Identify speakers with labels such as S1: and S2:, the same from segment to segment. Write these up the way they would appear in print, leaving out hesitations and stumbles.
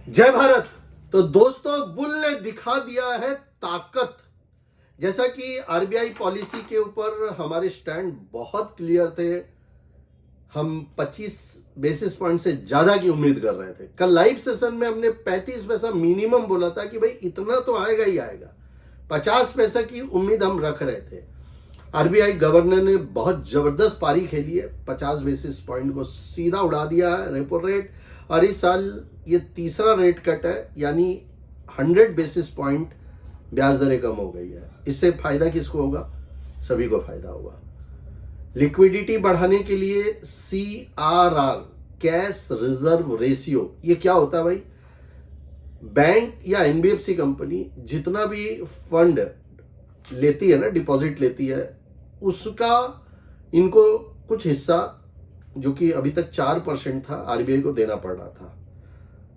S1: जय भारत। तो दोस्तों, बुल ने दिखा दिया है ताकत। जैसा कि आरबीआई पॉलिसी के ऊपर हमारे स्टैंड बहुत क्लियर थे, हम 25 बेसिस पॉइंट से ज्यादा की उम्मीद कर रहे थे। कल लाइव सेशन में हमने 35 पैसा मिनिमम बोला था कि भाई इतना तो आएगा ही आएगा। 50 पैसा की उम्मीद हम रख रहे थे। आरबीआई गवर्नर ने बहुत जबरदस्त पारी खेली है, 50 बेसिस पॉइंट को सीधा उड़ा दिया है रेपो रेट। और इस साल ये तीसरा रेट कट है, यानी 100 बेसिस पॉइंट ब्याज दरें कम हो गई है। इससे फायदा किसको होगा? सभी को फायदा होगा। लिक्विडिटी बढ़ाने के लिए CRR, कैश रिजर्व रेशियो, ये क्या होता है भाई? बैंक या एनबीएफसी कंपनी जितना भी फंड लेती है ना, डिपॉजिट लेती है, उसका इनको कुछ हिस्सा, जो कि अभी तक 4% था, आरबीआई को देना पड़ रहा था।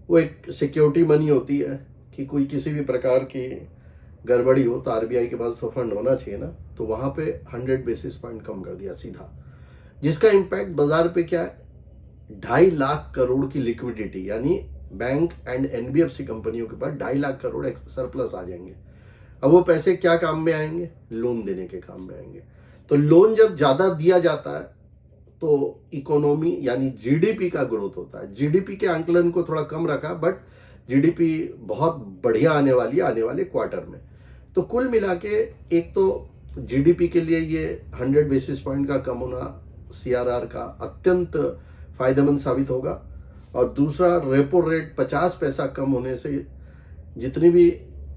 S1: वो एक सिक्योरिटी मनी होती है कि कोई किसी भी प्रकार की गड़बड़ी हो तो आरबीआई के पास तो फंड होना चाहिए ना। तो वहां पे 100 बेसिस पॉइंट कम कर दिया सीधा, जिसका इम्पैक्ट बाजार पे क्या है? 2.5 लाख करोड़ की लिक्विडिटी, यानी बैंक एंड एनबीएफसी कंपनियों के पास 2.5 लाख करोड़ सरप्लस आ जाएंगे। अब वो पैसे क्या काम में आएंगे? लोन देने के काम में आएंगे। तो लोन जब ज्यादा दिया जाता है तो इकोनॉमी यानी जीडीपी का ग्रोथ होता है। जीडीपी के आंकलन को थोड़ा कम रखा, बट जीडीपी बहुत बढ़िया आने वाली है आने वाले क्वार्टर में। तो कुल मिला के एक तो जीडीपी के लिए ये 100 बेसिस पॉइंट का कम होना सीआरआर का अत्यंत फायदेमंद साबित होगा। और दूसरा, रेपो रेट 50 पैसा कम होने से जितनी भी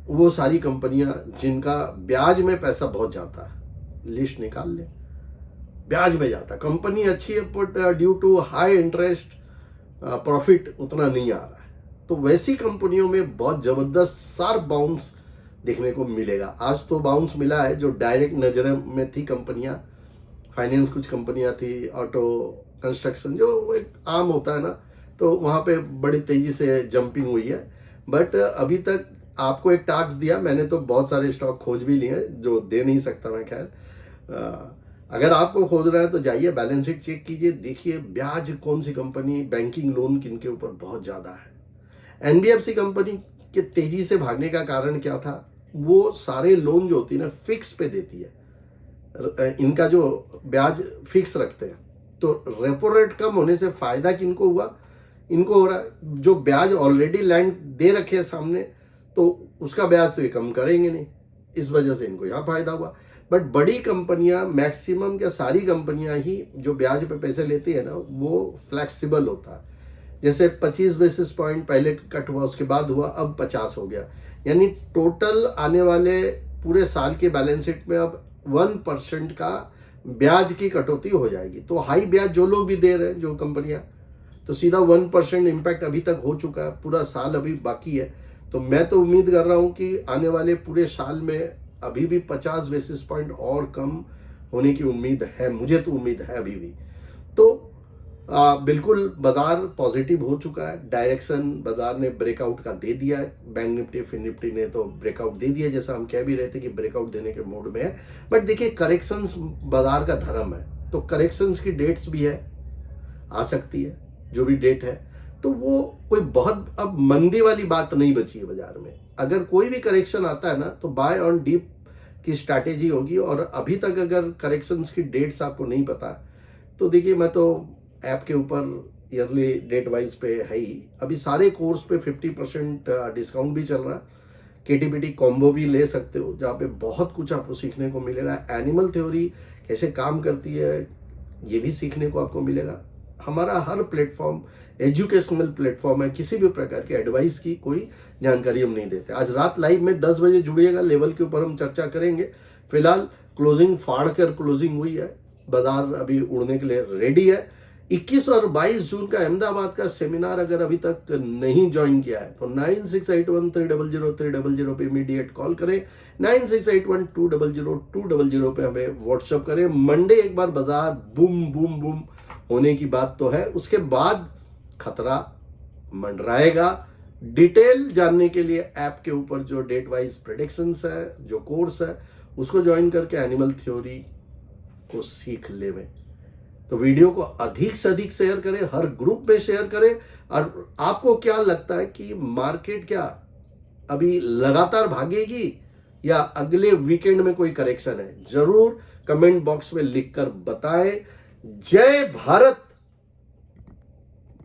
S1: वो सारी कंपनियां जिनका ब्याज में पैसा बहुत जाता है, लिस्ट निकाल ले, ब्याज में जाता, कंपनी अच्छी है but due to high interest profit उतना नहीं आ रहा है, तो वैसी कंपनियों में बहुत जबरदस्त शार्प बाउंस देखने को मिलेगा। आज तो बाउंस मिला है जो डायरेक्ट नजर में थी कंपनियां, फाइनेंस कुछ कंपनियां थी, ऑटो, कंस्ट्रक्शन, जो एक आम होता है ना, तो वहां पे बड़ी तेजी से जंपिंग हुई है। बट अभी तक आपको एक टास्क दिया मैंने, तो बहुत सारे स्टॉक खोज भी लिए हैं जो दे नहीं सकता मैं। खैर, अगर आपको खोज रहा है तो जाइए, बैलेंस शीट चेक कीजिए, देखिए ब्याज कौन सी कंपनी, बैंकिंग लोन किन के ऊपर बहुत ज्यादा है। एनबीएफसी कंपनी के तेजी से भागने का कारण क्या था? वो सारे लोन जो होती है ना, फिक्स पे देती है, इनका जो ब्याज फिक्स रखते हैं। तो रेपो रेट कम होने से फायदा किनको हुआ? इनको हो रहा है जो ब्याज ऑलरेडी लैंड दे रखे हैं सामने, तो उसका ब्याज तो ये कम करेंगे नहीं, इस वजह से इनको यहाँ फायदा हुआ। बट बड़ी कंपनियां, मैक्सिमम क्या सारी कंपनियां ही जो ब्याज पे पैसे लेती है ना, वो फ्लेक्सिबल होता है। जैसे 25 बेसिस पॉइंट पहले कट हुआ, उसके बाद हुआ, अब 50 हो गया, यानी टोटल आने वाले पूरे साल के बैलेंस शीट में अब 1% का ब्याज की कटौती हो जाएगी। तो हाई ब्याज जो लोग भी दे रहे हैं, जो कंपनियां, तो सीधा 1% इम्पैक्ट अभी तक हो चुका है, पूरा साल अभी बाकी है। तो मैं तो उम्मीद कर रहा हूं कि आने वाले पूरे साल में अभी भी 50 बेसिस पॉइंट और कम होने की उम्मीद है, मुझे तो उम्मीद है अभी भी। तो बिल्कुल बाजार पॉजिटिव हो चुका है, डायरेक्शन बाजार ने ब्रेकआउट का दे दिया है। बैंक निफ्टी, फिन निफ्टी ने तो ब्रेकआउट दे दिया, जैसा हम कह भी रहे थे कि ब्रेकआउट देने के मोड में है। बट देखिए, करेक्शंस बाजार का धर्म है, तो करेक्शंस की डेट्स भी है, आ सकती है जो भी डेट है। तो वो कोई बहुत अब मंदी वाली बात नहीं बची है बाजार में। अगर कोई भी करेक्शन आता है ना, तो बाय ऑन डीप की स्ट्रैटेजी होगी। और अभी तक अगर करेक्शंस की डेट्स आपको नहीं पता, तो देखिए, मैं तो ऐप के ऊपर ईयरली डेट वाइज पे है ही, अभी सारे कोर्स पे 50% डिस्काउंट भी चल रहा है। केटीपीटी कॉम्बो भी ले सकते हो, जहाँ पे बहुत कुछ आपको सीखने को मिलेगा। एनिमल थ्योरी कैसे काम करती है, ये भी सीखने को आपको मिलेगा। हमारा हर प्लेटफॉर्म एजुकेशनल प्लेटफॉर्म है, किसी भी प्रकार की एडवाइस की कोई जानकारी हम नहीं देते। आज रात लाइव में 10 बजे जुड़िएगा, लेवल के ऊपर हम चर्चा करेंगे। फिलहाल क्लोजिंग फाड़ कर क्लोजिंग हुई है, बाजार अभी उड़ने के लिए रेडी है। 21 और 22 जून का अहमदाबाद का सेमिनार अगर अभी तक नहीं ज्वाइन किया है तो 9681300300 पे इमीडिएट कॉल करें, 9681200200 पे हमें व्हाट्सएप करें। मंडे एक बार बाजार बूम बूम बूम होने की बात तो है, उसके बाद खतरा मंडराएगा। डिटेल जानने के लिए ऐप के ऊपर जो डेट वाइज प्रेडिक्शंस है, जो कोर्स है, उसको ज्वाइन करके एनिमल थ्योरी को सीख लेवें। तो वीडियो को अधिक से अधिक शेयर करें, हर ग्रुप में शेयर करें। और आपको क्या लगता है कि मार्केट क्या अभी लगातार भागेगी या अगले वीकेंड में कोई करेक्शन है? जरूर कमेंट बॉक्स में लिखकर बताएं। जय भारत।